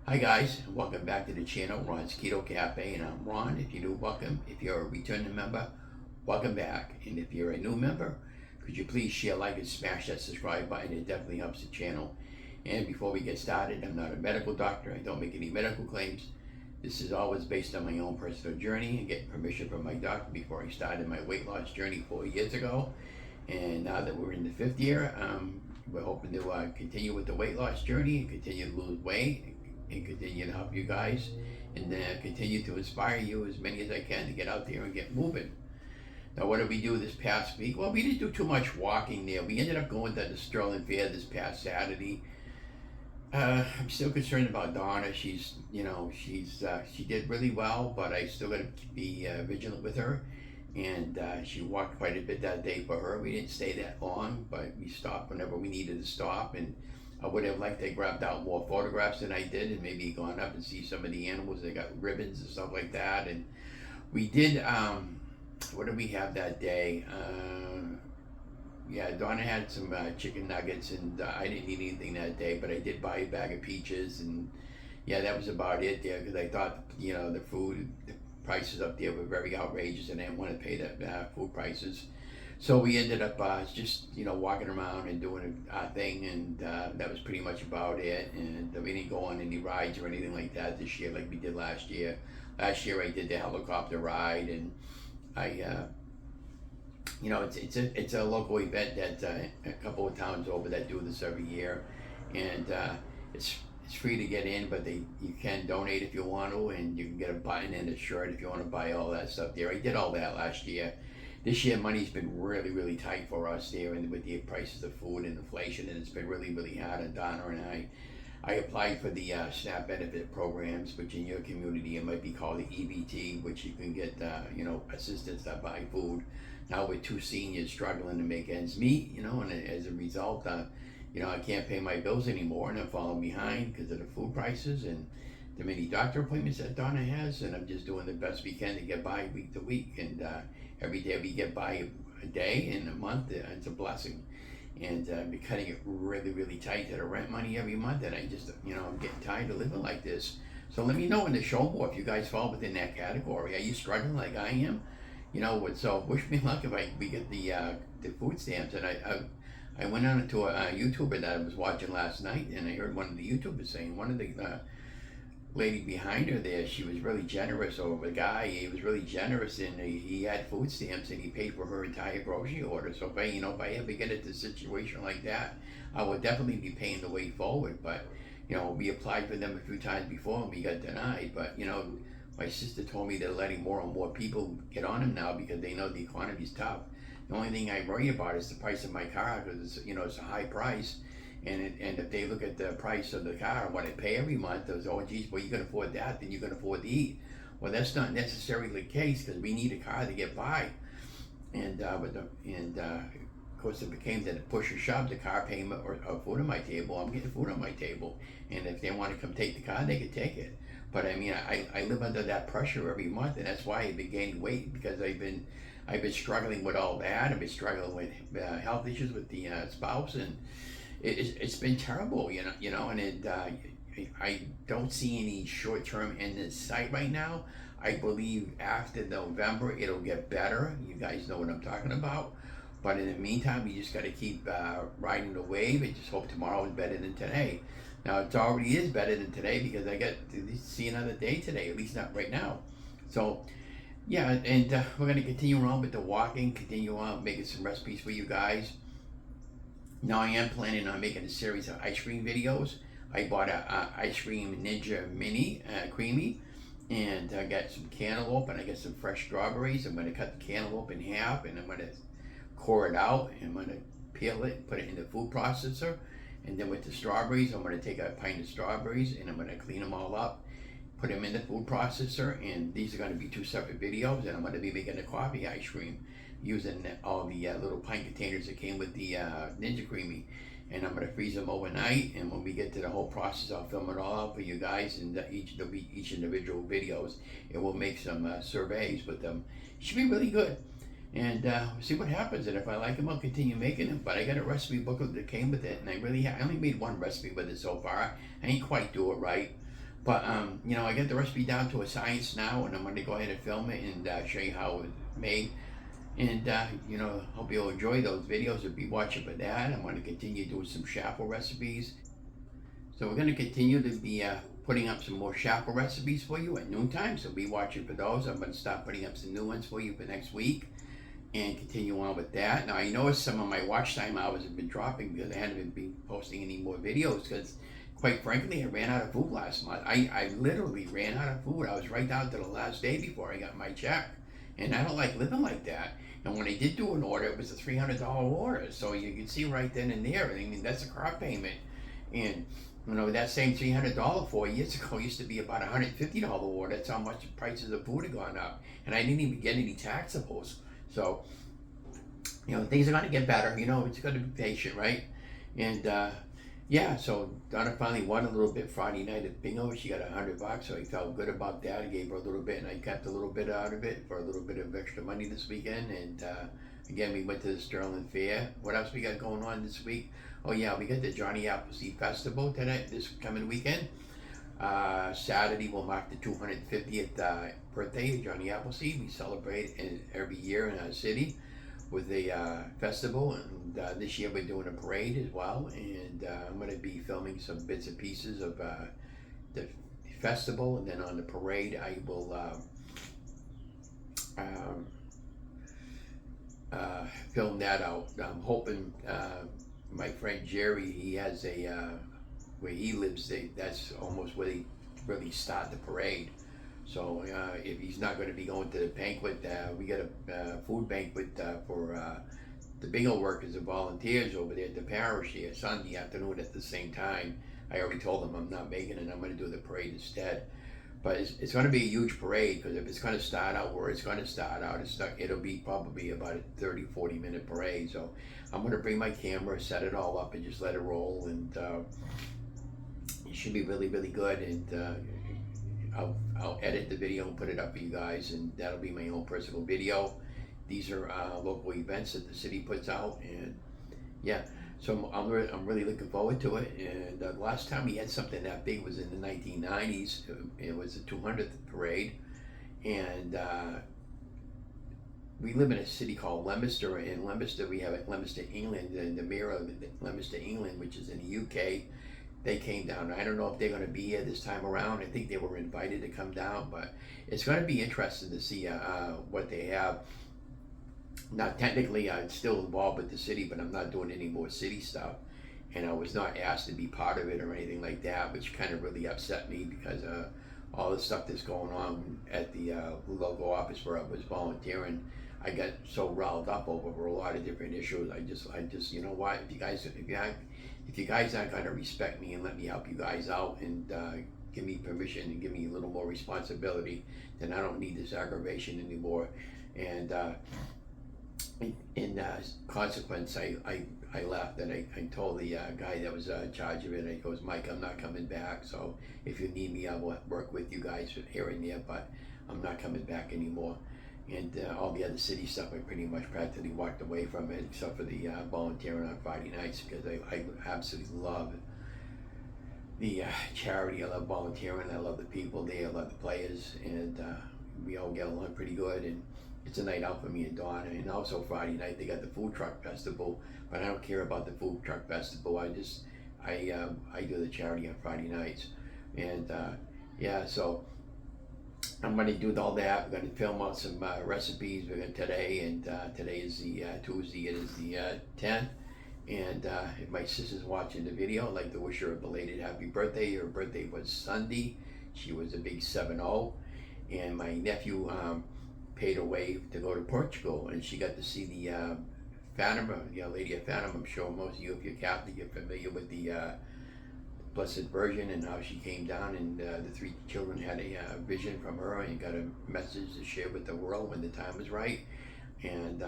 Hi guys, and welcome back to the channel, Ron's Keto Cafe, and I'm Ron. If you're new, welcome. If you're a returning member, welcome back. And if you're a new member, could you please share, like, and smash that subscribe button? It definitely helps the channel. And before we get started, I'm not a medical doctor. I don't make any medical claims. This is always based on my own personal journey and getting permission from my doctor before I started my weight loss journey 4 years ago. And now that we're in the fifth year, we're hoping to continue with the weight loss journey and continue to lose weight and continue to help you guys and continue to inspire you as many as I can to get out there and get moving. Now, what did we do this past week? Well, we didn't do too much walking there. We ended up going to the Sterling Fair this past Saturday. I'm still concerned about Donna. She did really well, but I still got to be vigilant with her. And she walked quite a bit that day for her. We didn't stay that long, but we stopped whenever we needed to stop. And I would have liked to grabbed out more photographs than I did, and maybe gone up and see some of the animals. They got ribbons and stuff like that. And we did. What did we have that day? Yeah, Donna had some chicken nuggets, and I didn't eat anything that day, but I did buy a bag of peaches, and yeah, that was about it there because I thought the the prices up there were very outrageous, and I didn't want to pay that food prices. So we ended up just walking around and doing our thing, and that was pretty much about it. And we didn't go on any rides or anything like that this year like we did last year. Last year I did the helicopter ride, and I it's a local event that a couple of towns over that do this every year, and it's free to get in, but you can donate if you want to, and you can get a button and a shirt if you want to buy all that stuff there. I did all that last year. This year, money's been really, really tight for us there, and with the prices of food and inflation, and it's been really, really hard on Donna and I. I applied for the SNAP benefit programs, which in your community it might be called the EBT, which you can get, assistance to buy food. Now with two seniors struggling to make ends meet, and as a result, I can't pay my bills anymore, and I'm falling behind because of the food prices and the many doctor appointments that Donna has, and I'm just doing the best we can to get by week to week, and every day we get by a day and a month, it's a blessing. And be cutting it really, really tight to the rent money every month, and I just, I'm getting tired of living like this. So let me know in the show more if you guys fall within that category. Are you struggling like I am? So wish me luck if we get the food stamps. And I went on to a YouTuber that I was watching last night, and I heard one of the YouTubers saying, one of the lady behind her there, she was really generous, or the guy, he was really generous, and he had food stamps and he paid for her entire grocery order. So if I ever get into a situation like that, I would definitely be paying the way forward. But we applied for them a few times before and we got denied. But my sister told me they're letting more and more people get on them now because they know the economy's tough. The only thing I worry about is the price of my car, because it's a high price. And if they look at the price of the car and what I pay every month, they'll say, oh geez, well, you can afford that, then you can afford to eat. Well, that's not necessarily the case, because we need a car to get by. And of course, it became that push or shove, the car payment or food on my table. I'm getting food on my table, and if they want to come take the car, they can take it. But I mean, I live under that pressure every month, and that's why I've been gaining weight, because I've been struggling with all that. I've been struggling with health issues with the spouse, and it's been terrible, and I don't see any short-term end in sight right now. I believe after November it'll get better. You guys know what I'm talking about. But in the meantime, we just got to keep riding the wave and just hope tomorrow is better than today. Now, it already is better than today because I get to see another day today, at least not right now. So, yeah, and we're going to continue on with the walking, continue on making some recipes for you guys. Now I am planning on making a series of ice cream videos. I bought a ice cream Ninja Mini Creamy, and I got some cantaloupe, and I got some fresh strawberries. I'm going to cut the cantaloupe in half, and I'm going to core it out, and I'm going to peel it, put it in the food processor, and then with the strawberries, I'm going to take a pint of strawberries, and I'm going to clean them all up, put them in the food processor, and these are going to be two separate videos, and I'm going to be making a coffee ice cream using all the little pint containers that came with the Ninja Creamy, and I'm going to freeze them overnight, and when we get to the whole process, I'll film it all out for you guys in each individual videos. It will make some surveys with them. It should be really good, and see what happens, and if I like them, I'll continue making them. But I got a recipe booklet that came with it, and I only made one recipe with it so far. I ain't quite do it right, But you know, I got the recipe down to a science now, and I'm going to go ahead and film it and show you how it was made. And you know, hope you'll enjoy those videos and be watching for that. I'm going to continue doing some shackle recipes. So we're going to continue to be putting up some more shackle recipes for you at noontime. So be watching for those. I'm going to start putting up some new ones for you for next week and continue on with that. Now I noticed some of my watch time hours have been dropping because I haven't been posting any more videos because quite frankly I ran out of food last month. I literally ran out of food. I was right down to the last day before I got my check. And I don't like living like that. And when I did do an order, it was a $300 order. So you can see right then and there. I mean, that's a car payment. And you know, that same $300 4 years ago used to be about a $150 order. That's how much the prices of food have gone up. And I didn't even get any taxables. So, you know, things are going to get better. You know, it's got to be patient, right? And, yeah, so Donna finally won a little bit Friday night at bingo. She got $100, so I felt good about that. I gave her a little bit, and I kept a little bit out of it for a little bit of extra money this weekend. And, again, we went to the Sterling Fair. What else we got going on this week? Oh yeah, we got the Johnny Appleseed Festival tonight, this coming weekend. Saturday will mark the 250th birthday of Johnny Appleseed. We celebrate it every year in our city with a festival, and this year we're doing a parade as well. And I'm going to be filming some bits and pieces of the festival, and then on the parade I will film that out. I'm hoping. My friend Jerry, he has a, where he lives, that's almost where they really start the parade. So if he's not going to be going to the banquet, we got a food banquet for the bingo workers and volunteers over there at the parish here Sunday afternoon at the same time. I already told them I'm not making it, I'm going to do the parade instead. But it's going to be a huge parade, because if it's going to start out where it's going to start out, it'll be probably about a 30-40 minute parade. So I'm going to bring my camera, set it all up, and just let it roll. And it should be really, really good. And I'll edit the video and put it up for you guys, and that'll be my own personal video. These are local events that the city puts out, and yeah. So I'm really looking forward to it. And the last time we had something that big was in the 1990s. It was the 200th parade. And we live in a city called Leominster. In Leominster, we have Leominster, England, and the mayor of Leominster, England, which is in the UK. They came down. I don't know if they're going to be here this time around. I think they were invited to come down. But it's going to be interesting to see what they have. Now, technically, I'm still involved with the city, but I'm not doing any more city stuff. And I was not asked to be part of it or anything like that, which kind of really upset me, because all the stuff that's going on at the local office where I was volunteering, I got so riled up over a lot of different issues. I just, you know what? If you guys aren't going to respect me and let me help you guys out and give me permission and give me a little more responsibility, then I don't need this aggravation anymore. And in consequence, I left, and I told the guy that was in charge of it, he goes, Mike, I'm not coming back, so if you need me, I will work with you guys here and there, but I'm not coming back anymore. And all the other city stuff, I pretty much practically walked away from it, except for the volunteering on Friday nights, because I absolutely love the charity. I love volunteering, I love the people there, I love the players, and we all get along pretty good. And it's a night out for me and Donna. And also Friday night they got the food truck festival, but I don't care about the food truck festival. I do the charity on Friday nights. And yeah, so I'm going to do all that. We're going to film out some recipes. We're going today, and today is the Tuesday. It is the 10th. And if my sister's watching the video, I'd like to wish her a belated happy birthday. Her birthday was Sunday. She was a big 7-0. And my nephew paid her way to go to Portugal, and she got to see the Fatima, the Lady of Fatima. I'm sure most of you, if you're Catholic, you're familiar with the Blessed Virgin and how she came down, and the three children had a vision from her and got a message to share with the world when the time was right. And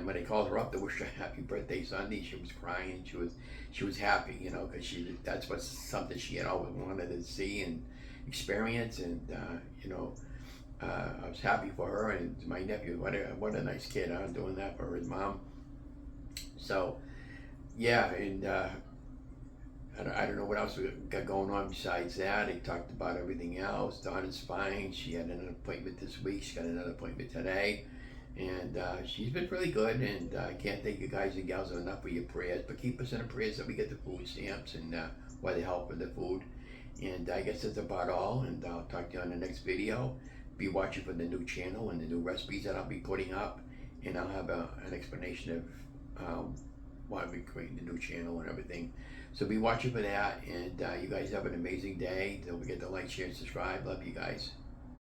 when they called her up to wish her happy birthday Sunday, she was crying. She was happy, you know, because that's what's something she had always wanted to see and experience. And you know, I was happy for her and my nephew. What a nice kid, huh? Doing that for his mom. So yeah, and I don't know what else we got going on besides that. I talked about everything else. Donna's fine. She had an appointment this week. She got another appointment today. And she's been really good. And I can't thank you guys and gals enough for your prayers. But keep us in the prayers that we get the food stamps and why they help with the food. And I guess that's about all. And I'll talk to you on the next video. Be watching for the new channel and the new recipes that I'll be putting up. And I'll have an explanation of why we creating the new channel and everything. So be watching for that, and you guys have an amazing day. Don't forget to like, share, and subscribe. Love you guys.